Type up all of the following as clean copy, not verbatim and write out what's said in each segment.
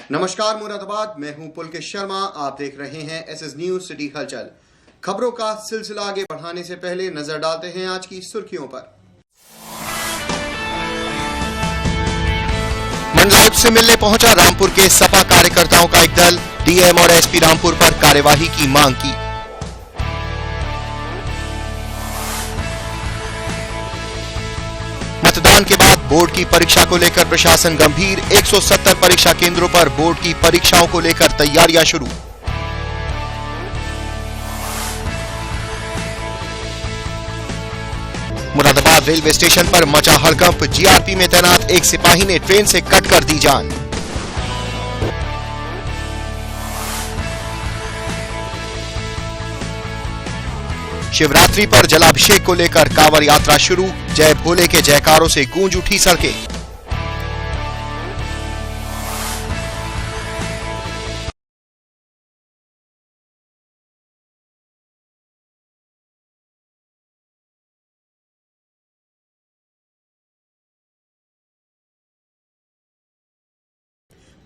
नमस्कार मुरादाबाद, मैं हूं पुलकित शर्मा। आप देख रहे हैं एसएस न्यूज सिटी हलचल। खबरों का सिलसिला आगे बढ़ाने से पहले नजर डालते हैं आज की सुर्खियों पर। मंदसौर से मिलने पहुंचा रामपुर के सपा कार्यकर्ताओं का एक दल, डीएम और एसपी रामपुर पर कार्यवाही की मांग की। मतदान के बाद बोर्ड की परीक्षा को लेकर प्रशासन गंभीर, 170 परीक्षा केंद्रों पर बोर्ड की परीक्षाओं को लेकर तैयारियां शुरू। मुरादाबाद रेलवे स्टेशन पर मचा हड़कंप, जीआरपी में तैनात एक सिपाही ने ट्रेन से कटकर दी जान। शिवरात्रि पर जलाभिषेक को लेकर कांवड़ यात्रा शुरू, जय भोले के जयकारों से गूंज उठी सड़कें।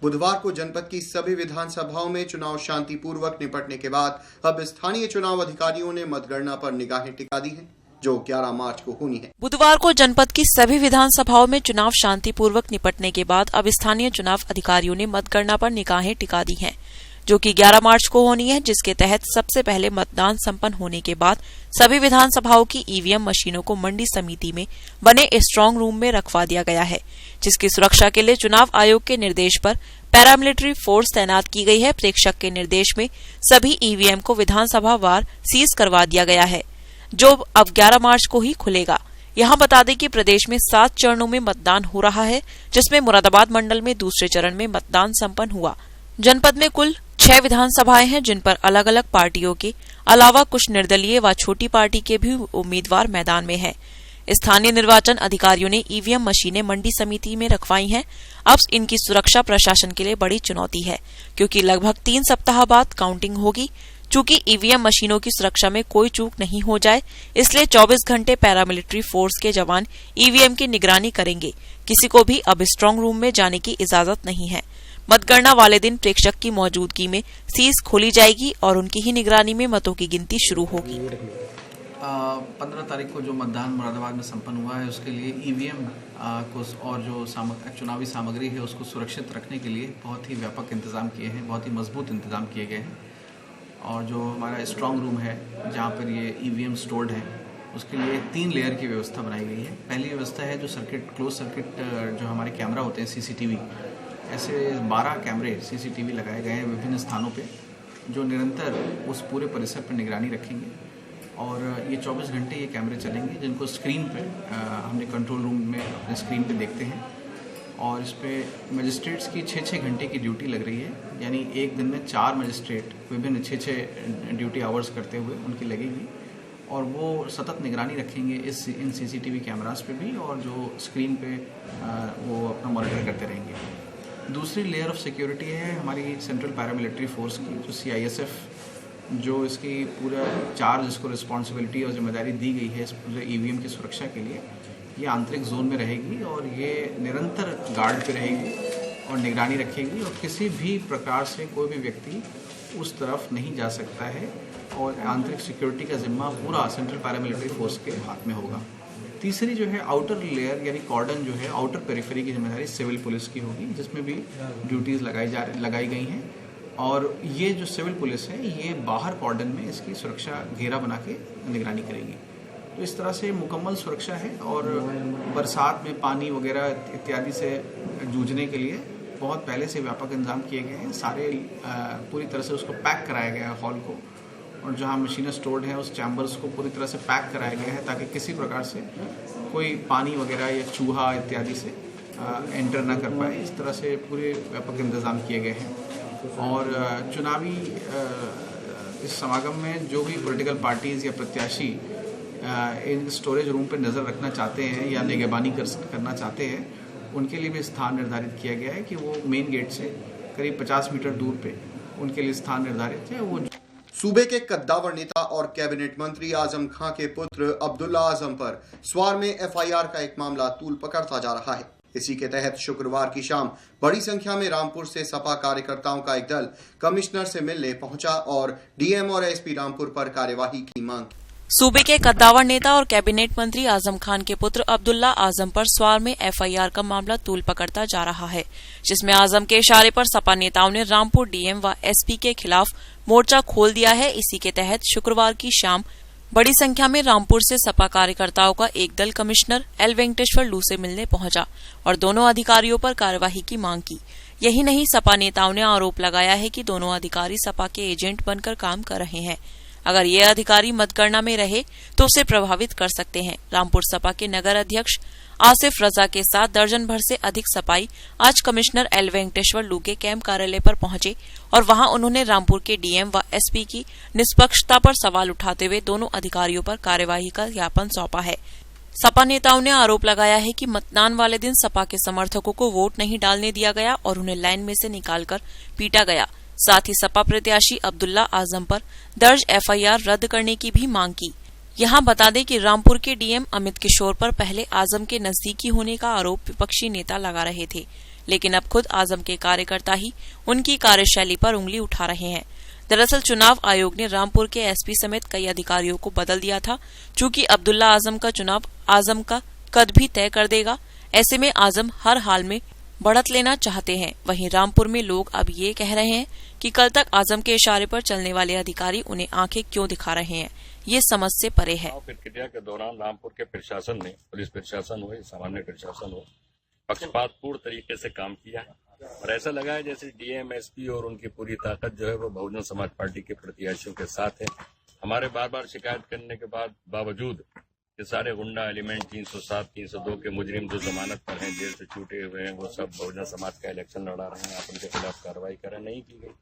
बुधवार को जनपद की सभी विधानसभाओं में चुनाव शांतिपूर्वक निपटने के बाद अब स्थानीय चुनाव अधिकारियों ने मतगणना पर निगाहें टिका दी हैं, जो 11 मार्च को होनी है। बुधवार को जनपद की सभी विधानसभाओं में चुनाव शांतिपूर्वक निपटने के बाद अब स्थानीय चुनाव अधिकारियों ने मतगणना पर निगाहें टिका दी हैं, जो कि 11 मार्च को होनी है, जिसके तहत सबसे पहले मतदान संपन्न होने के बाद सभी विधानसभाओं की ईवीएम मशीनों को मंडी समिति में बने स्ट्रांग रूम में रखवा दिया गया है, जिसकी सुरक्षा के लिए चुनाव आयोग के निर्देश पर पैरामिलिट्री फोर्स तैनात की गई है। प्रेक्षक के निर्देश में सभी ईवीएम को विधानसभा वार सीज करवा दिया गया है, जो अब 11 मार्च को ही खुलेगा। यहाँ बता दें कि प्रदेश में 7 चरणों में मतदान हो रहा है, जिसमें मुरादाबाद मंडल में दूसरे चरण में मतदान संपन्न हुआ। जनपद में कुल 6 विधानसभाएं हैं, जिन पर अलग अलग पार्टियों के अलावा कुछ निर्दलीय व छोटी पार्टी के भी उम्मीदवार मैदान में हैं। स्थानीय निर्वाचन अधिकारियों ने ईवीएम मशीनें मंडी समिति में रखवाई हैं। अब इनकी सुरक्षा प्रशासन के लिए बड़ी चुनौती है, क्योंकि लगभग 3 सप्ताह बाद काउंटिंग होगी। चूंकि ईवीएम मशीनों की सुरक्षा में कोई चूक नहीं हो जाए, इसलिए 24 घंटे पैरामिलिट्री फोर्स के जवान ईवीएम की निगरानी करेंगे। किसी को भी अब स्ट्रांग रूम में जाने की इजाजत नहीं है। मतगणना वाले दिन प्रेक्षक की मौजूदगी में सीज खोली जाएगी और उनकी ही निगरानी में मतों की गिनती शुरू होगी। 15 तारीख को जो मतदान मुरादाबाद में संपन्न हुआ है, उसके लिए ईवीएम को और जो चुनावी सामग्री है उसको सुरक्षित रखने के लिए बहुत ही व्यापक इंतजाम किए हैं, बहुत ही मजबूत इंतजाम किए गए हैं। और जो हमारा स्ट्रांग रूम है जहाँ पर ये ईवीएम स्टोर्ड है, उसके लिए 3 लेयर की व्यवस्था बनाई गई है। पहली व्यवस्था है जो क्लोज सर्किट जो हमारे कैमरा होते हैं सीसीटीवी, ऐसे 12 कैमरे सीसीटीवी लगाए गए हैं विभिन्न स्थानों पे, जो निरंतर उस पूरे परिसर पर निगरानी रखेंगे। और ये 24 घंटे ये कैमरे चलेंगे, जिनको स्क्रीन पे हमने कंट्रोल रूम में अपने स्क्रीन पे देखते हैं। और इस पर मजिस्ट्रेट्स की 6-6 घंटे की ड्यूटी लग रही है, यानी एक दिन में 4 मजिस्ट्रेट विभिन्न 6-6 ड्यूटी आवर्स करते हुए उनकी लगेगी। और वो सतत निगरानी रखेंगे इन सीसीटीवी कैमरास पे भी, और जो स्क्रीन पे वो अपना मॉनिटर करते रहेंगे। दूसरी लेयर ऑफ सिक्योरिटी है हमारी सेंट्रल पैरामिलिट्री फोर्स की, जो CISF, जो इसकी पूरा चार्ज, इसको रिस्पॉन्सिबिलिटी और जिम्मेदारी दी गई है इस पूरे ईवीएम की सुरक्षा के लिए। ये आंतरिक जोन में रहेगी और ये निरंतर गार्ड पे रहेगी और निगरानी रखेगी, और किसी भी प्रकार से कोई भी व्यक्ति उस तरफ नहीं जा सकता है। और आंतरिक सिक्योरिटी का जिम्मा पूरा सेंट्रल पैरामिलिट्री फोर्स के हाथ में होगा। तीसरी जो है आउटर लेयर यानी कॉर्डन, जो है आउटर पेरिफेरी की जिम्मेदारी सिविल पुलिस की होगी, जिसमें भी ड्यूटीज़ लगाई गई हैं। और ये जो सिविल पुलिस है, ये बाहर कॉर्डन में इसकी सुरक्षा घेरा बना के निगरानी करेगी। तो इस तरह से मुकम्मल सुरक्षा है। और बरसात में पानी वगैरह इत्यादि से जूझने के लिए बहुत पहले से व्यापक इंतजाम किए गए हैं। सारे पूरी तरह से उसको पैक कराया गया है हॉल को, और जहाँ मशीनें स्टोर्ड हैं उस चैम्बर्स को पूरी तरह से पैक कराया गया है, ताकि किसी प्रकार से कोई पानी वगैरह या चूहा इत्यादि से एंटर ना कर पाए। इस तरह से पूरे व्यापक इंतजाम किए गए हैं। और चुनावी इस समागम में जो भी पॉलिटिकल पार्टीज़ या प्रत्याशी इन स्टोरेज रूम पर नज़र रखना चाहते हैं या निगरानी करना चाहते हैं, उनके लिए भी स्थान निर्धारित किया गया है कि वो मेन गेट से करीब 50 मीटर दूर पे उनके लिए स्थान निर्धारित है। वो सूबे के कद्दावर नेता और कैबिनेट मंत्री आजम खां के पुत्र अब्दुल्ला आजम पर स्वार में FIR का एक मामला तूल पकड़ता जा रहा है। इसी के तहत शुक्रवार की शाम बड़ी संख्या में रामपुर से सपा कार्यकर्ताओं का एक दल कमिश्नर से मिलने पहुंचा और डीएम और एसपी रामपुर पर कार्यवाही की मांग की। सूबे के कद्दावर नेता और कैबिनेट मंत्री आजम खान के पुत्र अब्दुल्ला आजम पर स्वार में एफआईआर का मामला तूल पकड़ता जा रहा है, जिसमें आजम के इशारे पर सपा नेताओं ने रामपुर डीएम व एसपी के खिलाफ मोर्चा खोल दिया है। इसी के तहत शुक्रवार की शाम बड़ी संख्या में रामपुर से सपा कार्यकर्ताओं का एक दल कमिश्नर एल वेंकटेश्वर लू से मिलने पहुंचा और दोनों अधिकारियों पर कार्यवाही की मांग की। यही नहीं, सपा नेताओं ने आरोप लगाया है कि दोनों अधिकारी सपा के एजेंट बनकर काम कर रहे हैं। अगर ये अधिकारी मतगणना में रहे तो उसे प्रभावित कर सकते हैं। रामपुर सपा के नगर अध्यक्ष आसिफ रजा के साथ दर्जन भर से अधिक सपाई आज कमिश्नर एल वेंकटेश्वर लू के कैंप कार्यालय पर पहुंचे और वहां उन्होंने रामपुर के डीएम व एसपी की निष्पक्षता पर सवाल उठाते हुए दोनों अधिकारियों पर कार्यवाही का ज्ञापन सौंपा है। सपा नेताओं ने आरोप लगाया है कि मतदान वाले दिन सपा के समर्थकों को वोट नहीं डालने दिया गया और उन्हें लाइन में से निकालकर पीटा गया। साथ ही सपा प्रत्याशी अब्दुल्ला आजम पर दर्ज एफआईआर रद्द करने की भी मांग की। यहां बता दें कि रामपुर के डीएम अमित किशोर पर पहले आजम के नजदीकी होने का आरोप विपक्षी नेता लगा रहे थे, लेकिन अब खुद आजम के कार्यकर्ता ही उनकी कार्यशैली पर उंगली उठा रहे हैं। दरअसल चुनाव आयोग ने रामपुर के एसपी समेत कई अधिकारियों को बदल दिया था, चूंकि अब्दुल्ला आजम का चुनाव आजम का कद भी तय कर देगा। ऐसे में आजम हर हाल में बढ़त लेना चाहते हैं। वहीं रामपुर में लोग अब ये कह रहे हैं कि कल तक आजम के इशारे पर चलने वाले अधिकारी उन्हें आंखें क्यों दिखा रहे हैं, ये समझ से परे है। प्रक्रिया के दौरान रामपुर के प्रशासन ने, पुलिस प्रशासन हो, सामान्य प्रशासन हो, पक्षपातपूर्ण तरीके से काम किया है और ऐसा लगा है जैसे डीएम एसपी और उनकी पूरी ताकत जो है वो बहुजन समाज पार्टी के प्रत्याशियों के साथ है। हमारे बार बार शिकायत करने के बावजूद ये सारे गुंडा एलिमेंट 307, 302 के मुजरिम जो जमानत पर हैं, जेल से छूटे हुए हैं, वो सब बहुजन समाज का इलेक्शन लड़ा रहे हैं। आप उनके खिलाफ कार्रवाई करें, नहीं की गई।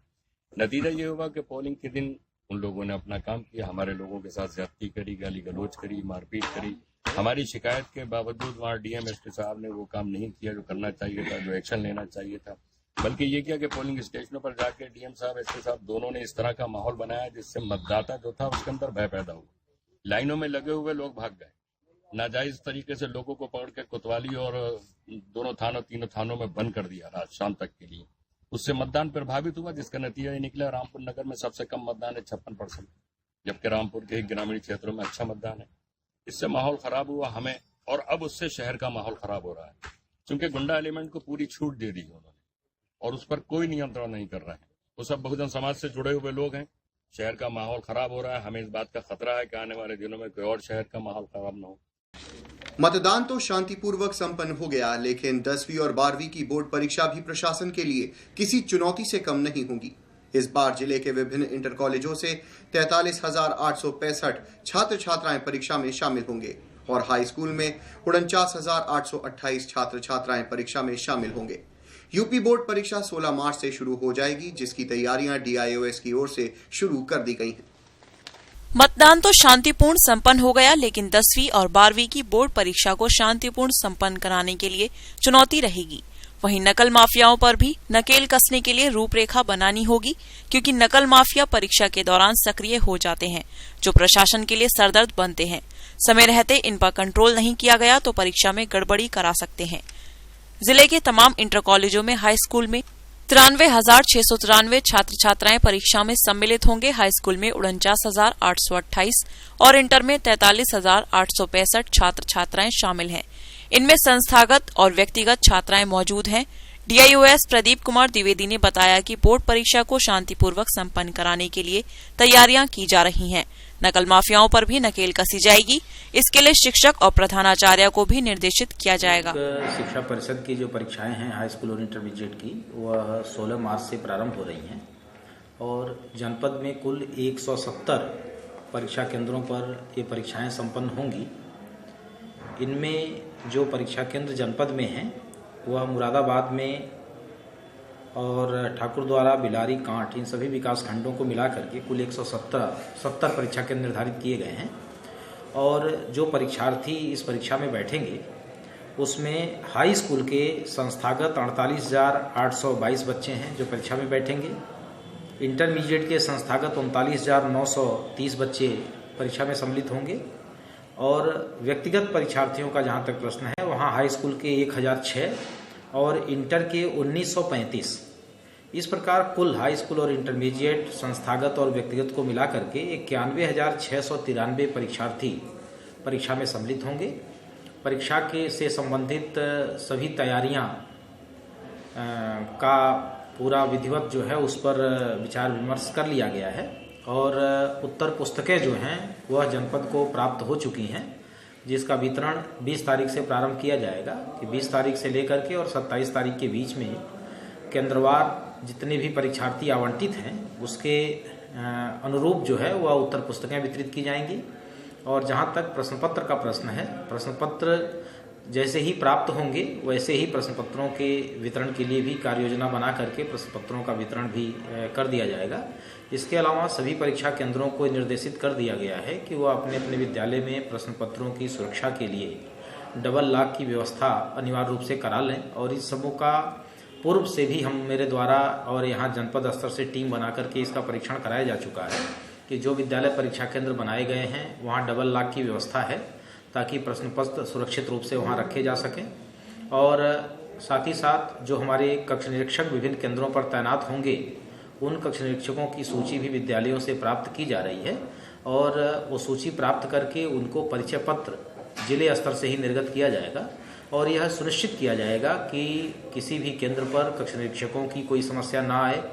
नतीजा ये हुआ कि पोलिंग के दिन उन लोगों ने अपना काम किया, हमारे लोगों के साथ ज्यादती करी, गाली गलौज करी, मारपीट करी। हमारी शिकायत के बावजूद वहाँ डीएम एसपी साहब ने वो काम नहीं किया जो करना चाहिए था, जो एक्शन लेना चाहिए था। बल्कि ये किया कि पोलिंग स्टेशनों पर जाके डीएम साहब एसपी साहब दोनों ने इस तरह का माहौल बनाया जिससे मतदाता जो था उसके अंदर भय पैदा हुआ। लाइनों में लगे हुए लोग भाग गए, नाजायज तरीके से लोगों को पकड़ के कोतवाली और तीनों थानों में बंद कर दिया रात शाम तक के लिए। उससे मतदान प्रभावित हुआ, जिसका नतीजा ये निकला रामपुर नगर में सबसे कम मतदान है 56%, जबकि रामपुर के ग्रामीण क्षेत्रों में अच्छा मतदान है। इससे माहौल खराब हुआ हमें, और अब उससे शहर का माहौल खराब हो रहा है, क्योंकि गुंडा एलिमेंट को पूरी छूट दे दी है उन्होंने और उस पर कोई नियंत्रण नहीं कर रहे हैं। वो सब बहुजन समाज से जुड़े हुए लोग हैं। शहर का माहौल खराब हो रहा है। हमें इस बात का खतरा है कि आने वाले दिनों में कोई और शहर का माहौल खराब न हो। मतदान तो शांतिपूर्वक संपन्न हो गया, लेकिन 10वीं और 12वीं की बोर्ड परीक्षा भी प्रशासन के लिए किसी चुनौती से कम नहीं होगी। इस बार जिले के विभिन्न इंटर कॉलेजों से 43,865 छात्र छात्राएं परीक्षा में शामिल होंगे और हाई स्कूल में 49,828 छात्र छात्राएं परीक्षा में शामिल होंगे। यूपी बोर्ड परीक्षा 16 मार्च से शुरू हो जाएगी, जिसकी तैयारियां डीआईओएस की ओर से शुरू कर दी गई हैं। मतदान तो शांतिपूर्ण संपन्न हो गया, लेकिन 10वीं और 12वीं की बोर्ड परीक्षा को शांतिपूर्ण संपन्न कराने के लिए चुनौती रहेगी। वहीं नकल माफियाओं पर भी नकेल कसने के लिए रूपरेखा बनानी होगी, क्योंकि नकल माफिया परीक्षा के दौरान सक्रिय हो जाते हैं, जो प्रशासन के लिए सरदर्द बनते हैं। समय रहते इन पर कंट्रोल नहीं किया गया तो परीक्षा में गड़बड़ी करा सकते हैं। जिले के तमाम इंटर कॉलेजों में हाई स्कूल में 93,693 छात्र छात्राएं परीक्षा में सम्मिलित होंगे। हाई स्कूल में 49,828 और इंटर में 43,865 छात्र छात्राएं शामिल हैं। इनमें संस्थागत और व्यक्तिगत छात्राएं मौजूद हैं। डीआईओएस प्रदीप कुमार द्विवेदी ने बताया कि बोर्ड परीक्षा को शांतिपूर्वक संपन्न कराने के लिए तैयारियां की जा रही हैं। नकल माफियाओं पर भी नकेल कसी जाएगी। इसके लिए शिक्षक और प्रधानाचार्य को भी निर्देशित किया जाएगा। शिक्षा परिषद की जो परीक्षाएं हैं हाई स्कूल और इंटरमीडिएट की, वह 16 मार्च से प्रारंभ हो रही हैं और जनपद में कुल 170 परीक्षा केंद्रों पर ये परीक्षाएं संपन्न होंगी। इनमें जो परीक्षा केंद्र जनपद में हैं वह मुरादाबाद में और ठाकुर द्वारा, बिलारी, कांठ, इन सभी विकास खंडों को मिलाकर के कुल 170 परीक्षा केंद्र निर्धारित किए गए हैं। और जो परीक्षार्थी इस परीक्षा में बैठेंगे उसमें हाई स्कूल के संस्थागत 48,822 बच्चे हैं जो परीक्षा में बैठेंगे। इंटरमीडिएट के संस्थागत 39,930 बच्चे परीक्षा में सम्मिलित होंगे और व्यक्तिगत परीक्षार्थियों का जहाँ तक प्रश्न है, वहाँ हाई स्कूल के 1006 और इंटर के 1935। इस प्रकार कुल हाई स्कूल और इंटरमीडिएट संस्थागत और व्यक्तिगत को मिला करके 91,693 परीक्षार्थी परीक्षा में सम्मिलित होंगे। परीक्षा के से संबंधित सभी तैयारियां का पूरा विधिवत जो है उस पर विचार विमर्श कर लिया गया है और उत्तर पुस्तकें जो हैं वह जनपद को प्राप्त हो चुकी हैं, जिसका वितरण 20 तारीख से प्रारंभ किया जाएगा कि 20 तारीख से लेकर के और 27 तारीख के बीच में केंद्रवार जितने भी परीक्षार्थी आवंटित हैं उसके अनुरूप जो है वह उत्तर पुस्तकें वितरित की जाएंगी। और जहां तक प्रश्न पत्र का प्रश्न है, प्रश्न पत्र जैसे ही प्राप्त होंगे वैसे ही प्रश्न पत्रों के वितरण के लिए भी कार्य योजना बना करके प्रश्न पत्रों का वितरण भी कर दिया जाएगा। इसके अलावा सभी परीक्षा केंद्रों को निर्देशित कर दिया गया है कि वह अपने अपने विद्यालय में प्रश्न पत्रों की सुरक्षा के लिए डबल लॉक की व्यवस्था अनिवार्य रूप से करा लें। और इस सबों का पूर्व से भी मेरे द्वारा और यहाँ जनपद स्तर से टीम बना करके इसका परीक्षण कराया जा चुका है कि जो विद्यालय परीक्षा केंद्र बनाए गए हैं वहाँ डबल लॉक की व्यवस्था है ताकि प्रश्न पत्र सुरक्षित रूप से वहाँ रखे जा सकें। और साथ ही साथ जो हमारे कक्ष निरीक्षक विभिन्न केंद्रों पर तैनात होंगे उन कक्ष निरीक्षकों की सूची भी विद्यालयों से प्राप्त की जा रही है और वो सूची प्राप्त करके उनको परिचय पत्र जिले स्तर से ही निर्गत किया जाएगा। और यह सुनिश्चित किया जाएगा कि किसी भी केंद्र पर कक्ष निरीक्षकों की कोई समस्या ना आए।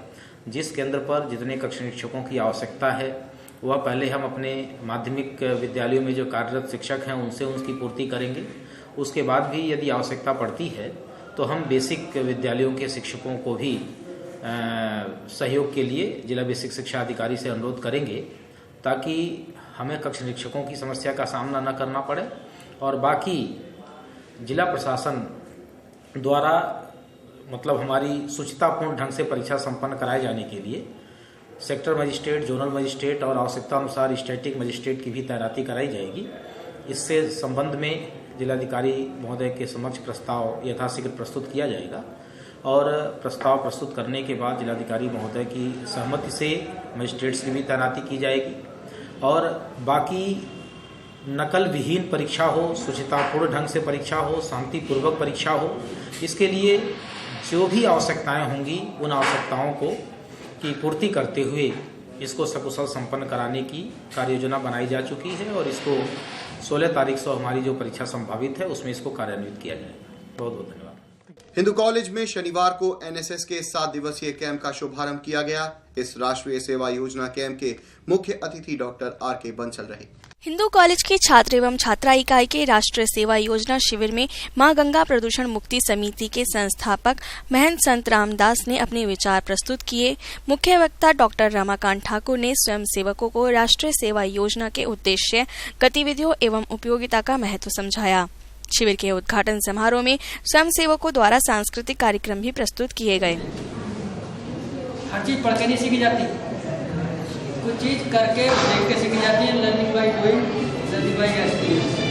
जिस केंद्र पर जितने कक्ष निरीक्षकों की आवश्यकता है वह पहले हम अपने माध्यमिक विद्यालयों में जो कार्यरत शिक्षक हैं उनसे उसकी पूर्ति करेंगे। उसके बाद भी यदि आवश्यकता पड़ती है तो हम बेसिक विद्यालयों के शिक्षकों को भी सहयोग के लिए जिला बेसिक शिक्षा अधिकारी से अनुरोध करेंगे ताकि हमें कक्ष निरीक्षकों की समस्या का सामना न करना पड़े। और बाकी जिला प्रशासन द्वारा मतलब हमारी सुचितापूर्ण ढंग से परीक्षा संपन्न कराए जाने के लिए सेक्टर मजिस्ट्रेट, जोनल मजिस्ट्रेट और आवश्यकता अनुसार स्टैटिक मजिस्ट्रेट की भी तैनाती कराई जाएगी। इससे संबंध में जिलाधिकारी महोदय के समक्ष प्रस्ताव यथाशीघ्र प्रस्तुत किया जाएगा और प्रस्ताव प्रस्तुत करने के बाद जिलाधिकारी महोदय की सहमति से मजिस्ट्रेट्स की भी तैनाती की जाएगी। और बाकी नकल विहीन परीक्षा हो, सुचितापूर्ण ढंग से परीक्षा हो, शांतिपूर्वक परीक्षा हो, इसके लिए जो भी आवश्यकताएं होंगी उन आवश्यकताओं को की पूर्ति करते हुए इसको सकुशल संपन्न कराने की कार्य योजना बनाई जा चुकी है और इसको 16 तारीख से हमारी जो परीक्षा संभावित है उसमें इसको कार्यान्वित किया जाएगा। बहुत बहुत धन्यवाद। हिंदू कॉलेज में शनिवार को एनएसएस के 7 दिवसीय कैंप का शुभारंभ किया गया। इस राष्ट्रीय सेवा योजना कैंप के मुख्य अतिथि डॉक्टर आर.के. बंसल रहे। हिंदू कॉलेज के छात्र एवं छात्रा इकाई के राष्ट्रीय सेवा योजना शिविर में मां गंगा प्रदूषण मुक्ति समिति के संस्थापक महंत संत रामदास ने अपने विचार प्रस्तुत किए। मुख्य वक्ता डॉक्टर रमाकांत ठाकुर ने स्वयं सेवकों को राष्ट्रीय सेवा योजना के उद्देश्य, गतिविधियों एवं उपयोगिता का महत्व समझाया। शिविर के उद्घाटन समारोह में स्वयं सेवकों द्वारा सांस्कृतिक कार्यक्रम भी प्रस्तुत किए गए। हर चीज पढ़ के नहीं सीखी जाती, कुछ चीज करके देख के सीखी जाती है। Learning by doing, learning by experience.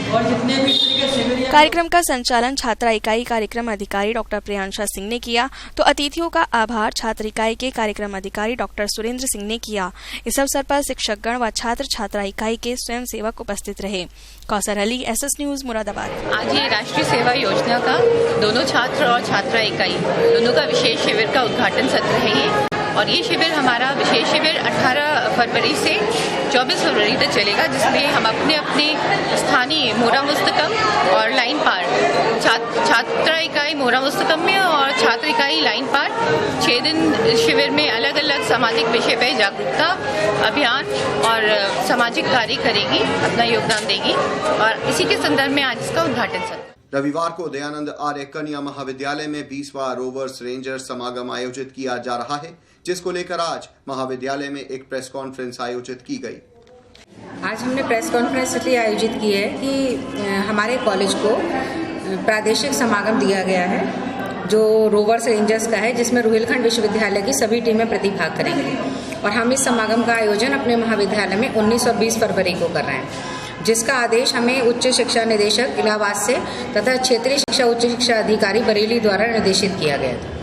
और जितने भी तरीके शिविर कार्यक्रम का संचालन छात्रा इकाई कार्यक्रम अधिकारी डॉक्टर प्रियांशा सिंह ने किया तो अतिथियों का आभार छात्र इकाई के कार्यक्रम अधिकारी डॉक्टर सुरेंद्र सिंह ने किया। इस अवसर पर शिक्षकगण व छात्र छात्रा इकाई के स्वयं सेवक उपस्थित रहे। Kausar Ali, SS news, Moradabad. आज ये राष्ट्रीय सेवा योजना का दोनों छात्र और छात्रा इकाई दोनों का विशेष शिविर का उद्घाटन सत्र है ये। और ये शिविर हमारा विशेष शिविर 18 फरवरी से 24 फरवरी तक चलेगा, जिसमें हम अपने अपने स्थानीय मोरा मुस्तकम और लाइन पार छात्रा इकाई मोरा मुस्तकम में और छात्र इकाई लाइन पार 6 दिन शिविर में अलग अलग सामाजिक विषय पर जागरूकता अभियान और सामाजिक कार्य करेगी, अपना योगदान देगी। और इसी के संदर्भ में आज इसका उद्घाटन सत्र। रविवार को दयानंद आर्य कन्या महाविद्यालय में 20वां रोवर्स रेंजर समागम आयोजित किया जा रहा है, जिसको लेकर आज महाविद्यालय में एक प्रेस कॉन्फ्रेंस आयोजित की गई। आज हमने प्रेस कॉन्फ्रेंस इसलिए आयोजित की है कि हमारे कॉलेज को प्रादेशिक समागम दिया गया है जो रोवर्स रेंजर्स का है, जिसमें रुहेलखंड विश्वविद्यालय की सभी टीमें प्रतिभाग करेंगी। और हम इस समागम का आयोजन अपने महाविद्यालय में 19 और 20 फरवरी को कर रहे हैं, जिसका आदेश हमें उच्च शिक्षा निदेशक इलाहाबाद से तथा क्षेत्रीय शिक्षा उच्च शिक्षा अधिकारी बरेली द्वारा निर्देशित किया गया था।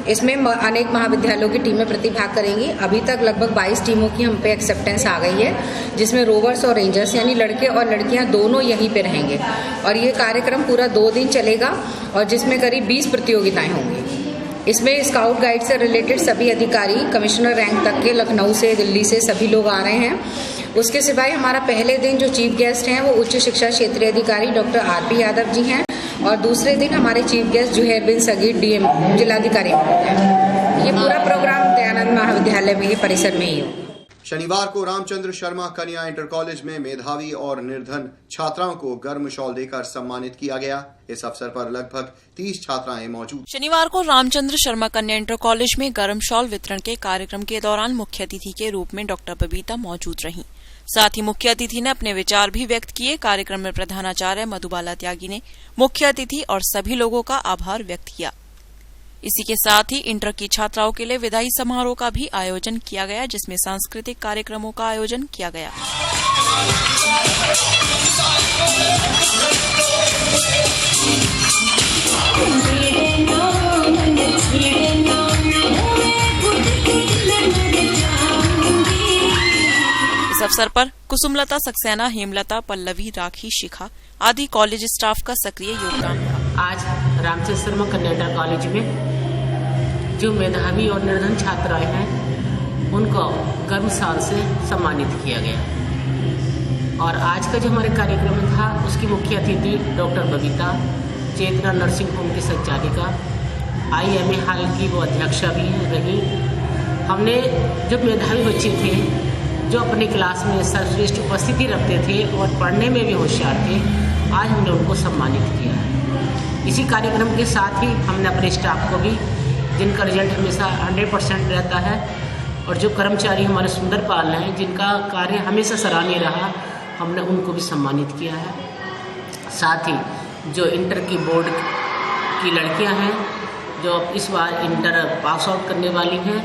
इसमें अनेक महाविद्यालयों की टीमें प्रतिभाग करेंगी। अभी तक लगभग 22 टीमों की हम पे एक्सेप्टेंस आ गई है, जिसमें रोवर्स और रेंजर्स यानी लड़के और लड़कियां दोनों यहीं पे रहेंगे। और ये कार्यक्रम पूरा 2 दिन चलेगा और जिसमें करीब 20 प्रतियोगिताएं होंगी। इसमें स्काउट गाइड से रिलेटेड सभी अधिकारी कमिश्नर रैंक तक के लखनऊ से, दिल्ली से सभी लोग आ रहे हैं। उसके सिवाय हमारा पहले दिन जो चीफ गेस्ट हैं वो उच्च शिक्षा क्षेत्रीय अधिकारी डॉक्टर आर.पी. यादव जी हैं और दूसरे दिन हमारे चीफ गेस्ट जुहैर बिन सगीर डीएम जिलाधिकारी हैं। ये पूरा प्रोग्राम दयानंद महाविद्यालय में ही परिसर में ही हो। शनिवार को रामचंद्र शर्मा कन्या इंटर कॉलेज में मेधावी और निर्धन छात्राओं को गर्म शॉल देकर सम्मानित किया गया। इस अवसर पर लगभग 30 छात्राएं मौजूद। शनिवार को रामचंद्र शर्मा कन्या इंटर कॉलेज में गर्म शॉल वितरण के कार्यक्रम के दौरान मुख्य अतिथि के रूप में डॉक्टर बबीता मौजूद रहीं। साथ ही मुख्य अतिथि ने अपने विचार भी व्यक्त किए। कार्यक्रम में प्रधानाचार्य मधुबाला त्यागी ने मुख्य अतिथि और सभी लोगों का आभार व्यक्त किया। इसी के साथ ही इंटर की छात्राओं के लिए विदाई समारोह का भी आयोजन किया गया, जिसमें सांस्कृतिक कार्यक्रमों का आयोजन किया गया। इस अवसर पर कुसुमलता सक्सेना, हेमलता, पल्लवी, राखी, शिखा आदि कॉलेज स्टाफ का सक्रिय योगदान रहा। आज रामचंद्र शर्मा कन्या इंटर कॉलेज में जो मेधावी और निर्धन छात्राएं हैं उनको गर्म शाल से सम्मानित किया गया। और आज का जो हमारे कार्यक्रम था उसकी मुख्य अतिथि डॉक्टर बबीता, चेतना नर्सिंग होम की संचालिका, IMA हाल की वो अध्यक्षा भी रही। हमने जो मेधावी बच्चे थे जो अपनी क्लास में सर्वश्रेष्ठ उपस्थिति रखते थे और पढ़ने में भी होशियार थे, आज हमने उनको सम्मानित किया है। इसी कार्यक्रम के साथ ही हमने अपने स्टाफ को भी, जिनका रिजल्ट हमेशा 100% रहता है और जो कर्मचारी हमारे सुंदर पाल हैं जिनका कार्य हमेशा सराहनीय रहा, हमने उनको भी सम्मानित किया है। साथ ही जो इंटर की बोर्ड की लड़कियां हैं जो इस बार इंटर पास आउट करने वाली हैं,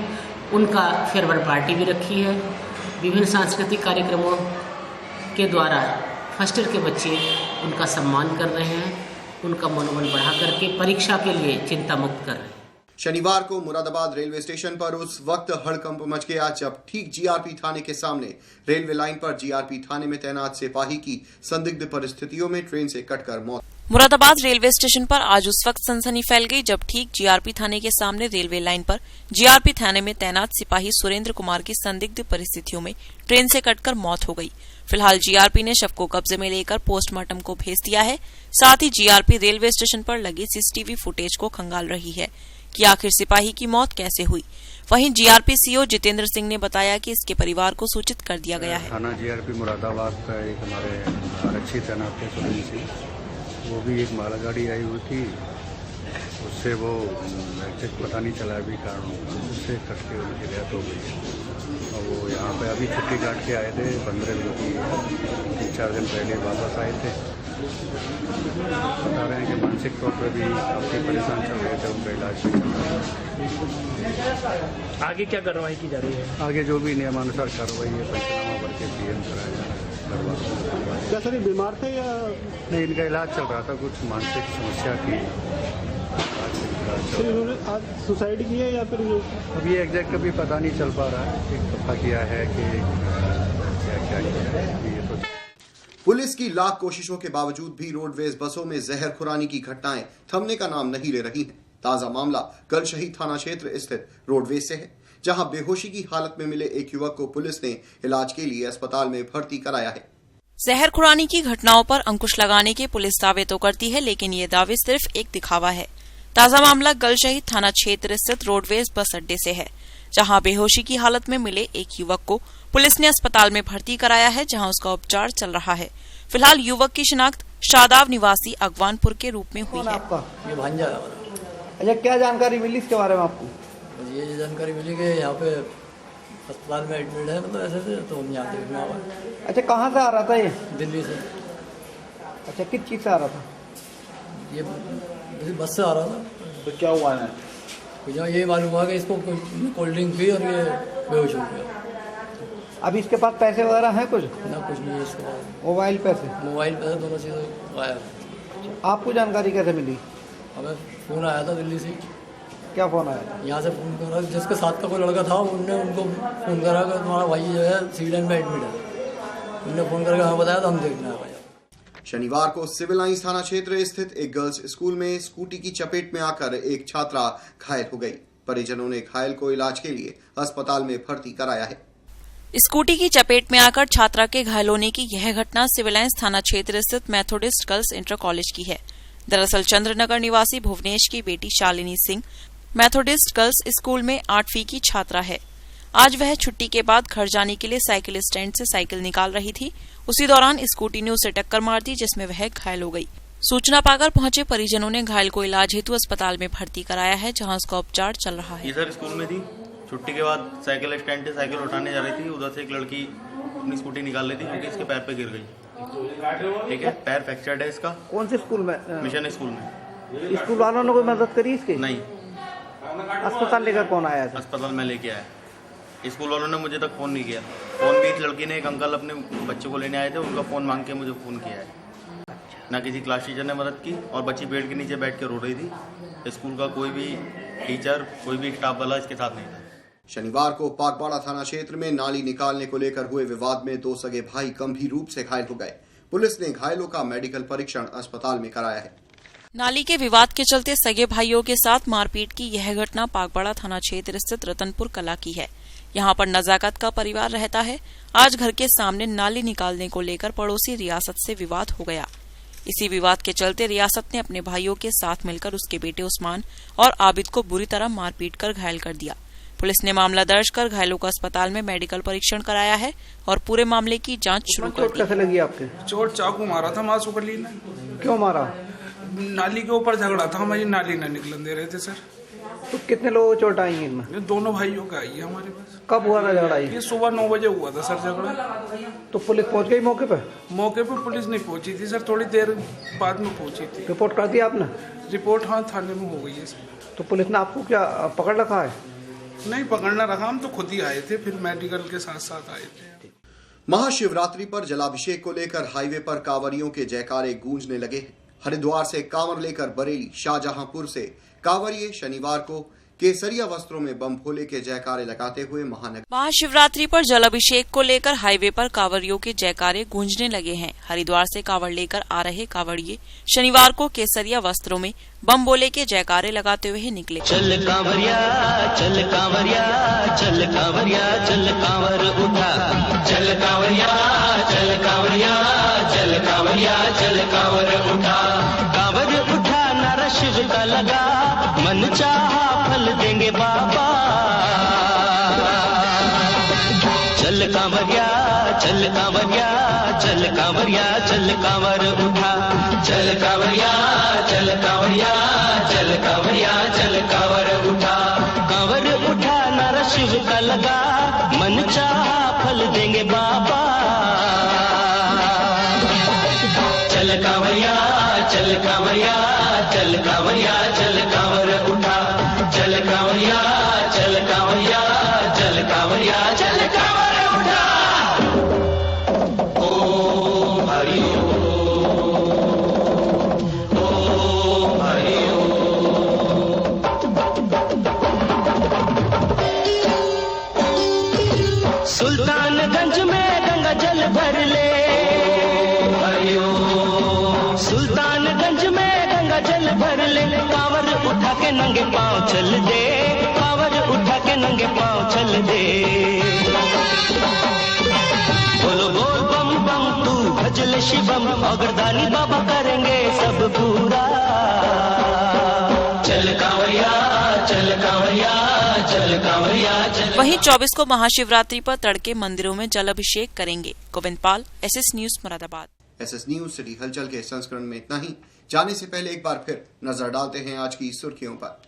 उनका फेयरवेल पार्टी भी रखी है। विभिन्न सांस्कृतिक कार्यक्रमों के द्वारा फर्स्ट ईयर के बच्चे उनका सम्मान कर रहे हैं, उनका मनोबल बढ़ा करके परीक्षा के लिए चिंता मुक्त कर रहे हैं। शनिवार को मुरादाबाद रेलवे स्टेशन पर उस वक्त हड़कंप मच गया जब ठीक जीआरपी थाने के सामने रेलवे लाइन पर जीआरपी थाने में तैनात सिपाही की संदिग्ध परिस्थितियों में ट्रेन से कटकर मौत। मुरादाबाद रेलवे स्टेशन पर आज उस वक्त सनसनी फैल गई जब ठीक जीआरपी थाने के सामने रेलवे लाइन पर जीआरपी थाने में तैनात सिपाही सुरेंद्र कुमार की संदिग्ध परिस्थितियों में ट्रेन से कटकर मौत हो गई। फिलहाल जीआरपी ने शव को कब्जे में लेकर पोस्टमार्टम को भेज दिया है। साथ ही जीआरपी रेलवे स्टेशन पर लगे सीसीटीवी फुटेज को खंगाल रही है कि आखिर सिपाही की मौत कैसे हुई। वहीं जीआरपी सीओ जितेंद्र सिंह ने बताया कि इसके परिवार को सूचित कर दिया गया है। थाना जीआरपी मुरादाबाद का एक हमारे आरक्षी तैनात थे सुरेंद्र सिंह, वो भी एक मालगाड़ी आई हुई थी, उससे वो एग्जैक्ट पता नहीं चला अभी कारण, उससे कटके उनकी डेथ हो गई। और वो यहाँ पे अभी छुट्टी काट के आए थे 15 दिन की, 3-4 दिन पहले वापस आए थे। बता रहे हैं कि मानसिक तौर पर भी काफ़ी परेशान चल रहे थे, उनका इलाज भी चल रहा है। आगे क्या कार्रवाई की जा रही है? आगे जो भी नियमानुसार कार्रवाई है पंचनामा करके PM कराया जा रहा है। क्या सर ये बीमार थे या नहीं? इनका इलाज चल रहा था, कुछ मानसिक समस्या की। इन्होंने आज सुसाइड की है या फिर अभी एग्जैक्ट कभी पता नहीं चल पा रहा है कि कब किया है कि क्या किया है। ये तो पुलिस की लाख कोशिशों के बावजूद भी रोडवेज बसों में जहर खुरानी की घटनाएं थमने का नाम नहीं ले रही हैं। ताजा मामला गलशही थाना क्षेत्र स्थित रोडवेज से है, जहां बेहोशी की हालत में मिले एक युवक को पुलिस ने इलाज के लिए अस्पताल में भर्ती कराया है। जहर खुरानी की घटनाओं पर अंकुश लगाने के पुलिस दावे तो करती है, लेकिन ये दावे सिर्फ एक दिखावा है। ताजा मामला गलशही थाना क्षेत्र स्थित रोडवेज बस अड्डे से है, जहां बेहोशी की हालत में मिले एक युवक को पुलिस ने अस्पताल में भर्ती कराया है, जहां उसका उपचार चल रहा है। फिलहाल युवक की शिनाख्त शादाब निवासी अगवानपुर के रूप में हुई है। आपका ये भांजा है। अच्छा, क्या जानकारी मिली इसके बारे में आपको? ये जानकारी मिली कि यहाँ पे अस्पताल में एडमिट है, मतलब ऐसे तो हम यहाँ देखने आवा। अच्छा, कहाँ से आ रहा था ये? दिल्ली से। अच्छा, किस चीज़ से आ रहा था? ये बस से आ रहा था। तो क्या हुआ है? मुझे ये मालूम हुआ कि इसको कोल्ड ड्रिंक पी और ये बेहोश हो गया। अभी इसके पास पैसे वगैरह हैं कुछ? ना, कुछ नहीं है इसके पास। मोबाइल पैसे दोनों चीज़ें गायब। आपको जानकारी कैसे मिली? हमें फ़ोन आया था दिल्ली से। क्या फोन आया? यहाँ से फोन करा, जिसके साथ का कोई लड़का था उनने उनको फोन करा कि तुम्हारा भाई जो है सिविल लाइन में एडमिट है। उनने फोन करके हमें बताया तो हम देखने आए। शनिवार को सिविल लाइंस थाना क्षेत्र स्थित एक गर्ल्स स्कूल में स्कूटी की चपेट में आकर एक छात्रा घायल हो गई। परिजनों ने घायल को इलाज के लिए अस्पताल में भर्ती कराया है। स्कूटी की चपेट में आकर छात्रा के घायल होने की यह घटना सिविल लाइंस थाना क्षेत्र स्थित मेथोडिस्ट गर्ल्स इंटर कॉलेज की है। दरअसल चंद्रनगर निवासी भुवनेश की बेटी Shalini Singh Methodist girls school में 8वीं की छात्रा है। आज वह छुट्टी के बाद घर जाने के लिए साइकिल स्टैंड से साइकिल निकाल रही थी। उसी दौरान स्कूटी ने उसे टक्कर मार दी, जिसमें वह घायल हो गई। सूचना पाकर पहुंचे परिजनों ने घायल को इलाज हेतु अस्पताल में भर्ती कराया है, जहां उसका उपचार चल रहा है। ये सर स्कूल में थी, छुट्टी के बाद साइकिल स्टैंड से साइकिल उठाने जा रही थी। उधर से एक लड़की अपनी स्कूटी निकाल रही थी क्योंकि इसके पैर पे गिर गई। ठीक है, पैर फ्रैक्चर्ड है इसका। कौन से स्कूल में? मिशन स्कूल में। स्कूल वालों ने कोई मदद करी इसकी? नहीं। अस्पताल लेकर कौन आया था? अस्पताल में लेके आया। स्कूल वालों ने मुझे तक फोन नहीं किया। फोन भी इस लड़की ने, एक अंकल अपने बच्चे को लेने आए थे, उनका फोन मांग के मुझे फोन किया है। ना किसी क्लास टीचर ने मदद की, और बच्ची पेड़ के नीचे बैठ के रो रही थी। स्कूल का कोई भी टीचर, कोई भी स्टाफ वाला इसके साथ नहीं था। शनिवार को पाकबाड़ा थाना क्षेत्र में नाली निकालने को लेकर हुए विवाद में 2 सगे भाई गंभीर रूप से घायल हो गए। पुलिस ने घायलों का मेडिकल परीक्षण अस्पताल में कराया है। नाली के विवाद के चलते सगे भाइयों के साथ मारपीट की यह घटना पाकबाड़ा थाना क्षेत्र स्थित रतनपुर कला की है। यहाँ पर नजाकत का परिवार रहता है। आज घर के सामने नाली निकालने को लेकर पड़ोसी रियासत से विवाद हो गया। इसी विवाद के चलते रियासत ने अपने भाइयों के साथ मिलकर उसके बेटे उस्मान और आबिद को बुरी तरह मारपीट कर घायल कर दिया। पुलिस ने मामला दर्ज कर घायलों को अस्पताल में मेडिकल परीक्षण कराया है और पूरे मामले की जांच शुरू कर दी। कैसे लगी आपके? चोट चाकू मारा था मासूकली ने। क्यों मारा? नाली के ऊपर झगड़ा था, हमारी नाली न निकलन दे रहे थे सर। तो कितने लोगों को चोट आई इनमें? ये दोनों भाइयों का आई है हमारे पास। कब हुआ था झगड़ा? ये सुबह 9 बजे हुआ था सर झगड़ा। तो पुलिस पहुंच गई मौके पे? मौके पे पुलिस नहीं पहुंची थी सर, थोड़ी देर बाद में पहुंची थी। रिपोर्ट कर दी आपने? रिपोर्ट हाँ थाने में हो गई है सर। तो पुलिस ने आपको क्या पकड़ रखा है? नहीं पकड़ना रखा, हम तो खुद ही आए थे, फिर मेडिकल के साथ साथ आए थे। महाशिवरात्रि पर जलाभिषेक को लेकर हाईवे पर कांवरियों के जयकारे गूंजने लगे हैं। हरिद्वार से कांवर लेकर बरेली, शाहजहांपुर से कांवरिये शनिवार को केसरिया वस्त्रों में बम भोले के जयकारे लगाते हुए महानगर। महाशिवरात्रि पर जलाभिषेक को लेकर हाईवे पर कांवरियों के जयकारे गूंजने लगे हैं। हरिद्वार से कांवड़ लेकर आ रहे कांवड़िये शनिवार को केसरिया वस्त्रों में बम भोले के जयकारे लगाते हुए निकले। चल कांवरिया, चल कांवरिया, चल कांवरिया, चल कांवर उठा, चल कांवरिया, चल कांवरिया, चल कांवरिया, चल कांवर उठा, कांवर उठा नारा शिव का लगा, मन चाहा फल देंगे बाबा। चल कांवरिया, चल कांवरिया, चल कांवरिया, चल कांवर उठा, चल कांवरिया, चल कांवरिया, चल कांवरिया, चल कांवर उठा, कांवर उठा नारा शिव का लगा, मन चाहा फल देंगे बाबा। चल कांवरिया, चल कांवरिया, चल कांवरिया, चल कांवर उठा, चल कांवरिया, चल कांवरिया, चल कांवरिया, चल कांवर उठा। ओम हरि ओम हरि सुल्तानगंज में गंगा जल भर ले, सुल्तानगंज में गंगा जल भर ले, कांवर उठा के नंगे पांव चल दे, कांवर उठा के नंगे पांव चल दे। बोलो बोल बम बम तू भजल शिवम, अगरदानी बाबा करेंगे सब पूरा। चल कांवरिया, चल कांवरिया, चल कांवरिया, चल। वहीं 24 को महाशिवरात्रि पर तड़के मंदिरों में जल अभिषेक करेंगे। गोविंद पाल, SS news Moradabad. SS news city हलचल के संस्करण में इतना ही। जाने से पहले एक बार फिर नजर डालते हैं आज की सुर्खियों पर।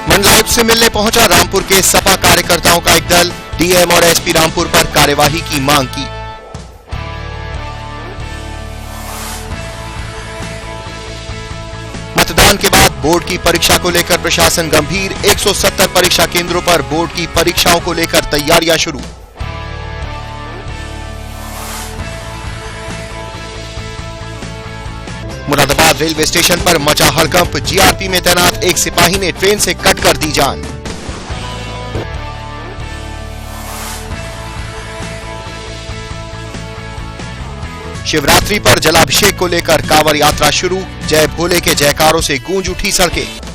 मंडलायुक्त से मिलने पहुंचा रामपुर के सपा कार्यकर्ताओं का एक दल। DM और SP रामपुर पर कार्यवाही की मांग की। मतदान के बाद बोर्ड की परीक्षा को लेकर प्रशासन गंभीर। 170 परीक्षा केंद्रों पर बोर्ड की परीक्षाओं को लेकर तैयारियां शुरू। मुरादाबाद हैदराबाद रेलवे स्टेशन पर मचा हड़कंप, जीआरपी में तैनात एक सिपाही ने ट्रेन से कट कर दी जान। शिवरात्रि पर जलाभिषेक को लेकर कांवड़ यात्रा शुरू, जय भोले के जयकारों से गूंज उठी सड़कें।